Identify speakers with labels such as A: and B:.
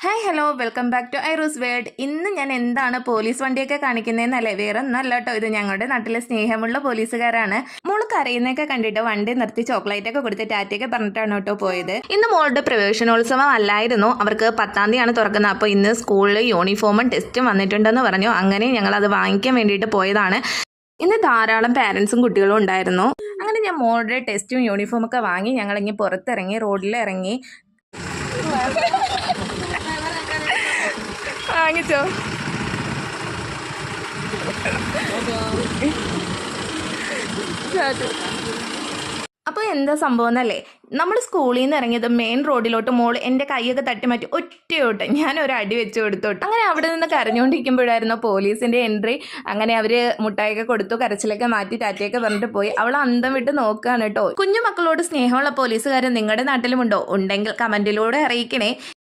A: Hi hello welcome back to Airoos world. ഇന്ന് ഞാൻ എന്താണ് പോലീസ് വണ്ടിയൊക്കെ കാണിക്കുന്നതെന്നല്ലേ, വേറെ ഒന്നല്ല കേട്ടോ. ഇത് ഞങ്ങളുടെ നാട്ടിലെ സ്നേഹമുള്ള പോലീസുകാരാണ്. മോള് കരയുന്നൊക്കെ കണ്ടിട്ട് വണ്ടി നിർത്തി ചോക്ലേറ്റ് ഒക്കെ കൊടുത്ത് ടാറ്റയൊക്കെ പറഞ്ഞിട്ടാണ് കേട്ടോ പോയത്. ഇന്ന് മോളുടെ പ്രവേശനോത്സവം അല്ലായിരുന്നു, അവർക്ക് 10-ാം തീയതിയാണ് തുറക്കുന്നത്. അപ്പോൾ ഇന്ന് സ്കൂളിൽ യൂണിഫോമും ടെസ്റ്റും വന്നിട്ടുണ്ടെന്ന് പറഞ്ഞു. അങ്ങനെ ഞങ്ങൾ അത് വാങ്ങിക്കാൻ വേണ്ടിയിട്ട് പോയതാണ്. ഇന്ന് ധാരാളം പാരൻസും കുട്ടികളും ഉണ്ടായിരുന്നു. അങ്ങനെ ഞാൻ മോളുടെ ടെസ്റ്റും യൂണിഫോമൊക്കെ വാങ്ങി ഞങ്ങളിങ്ങനെ പുറത്തിറങ്ങി റോഡിലിറങ്ങി വാങ്ങിച്ചോ. അപ്പോൾ എന്താ സംഭവം എന്നല്ലേ, നമ്മൾ സ്കൂളിൽ നിന്ന് ഇറങ്ങിയത് മെയിൻ റോഡിലോട്ട് മോൾ എൻ്റെ കൈയൊക്കെ തട്ടി മാറ്റി ഒറ്റയോട്ട് ഞാനൊരു അടി വെച്ച് കൊടുത്തോട്ട്. അങ്ങനെ അവിടെ നിന്ന് കരഞ്ഞുകൊണ്ടിരിക്കുമ്പോഴായിരുന്നു പോലീസിൻ്റെ എൻട്രി. അങ്ങനെ അവർ മുട്ടായൊക്കെ കൊടുത്തു, കരച്ചിലൊക്കെ മാറ്റി ടാറ്റയൊക്കെ പറഞ്ഞിട്ട് പോയി. അവൾ അന്തം വിട്ട് നോക്കുകയാണ് കേട്ടോ. കുഞ്ഞു മക്കളോട് സ്നേഹമുള്ള പോലീസുകാരൻ നിങ്ങളുടെ നാട്ടിലുമുണ്ടോ? ഉണ്ടെങ്കിൽ കമൻറ്റിലൂടെ അറിയിക്കണേ.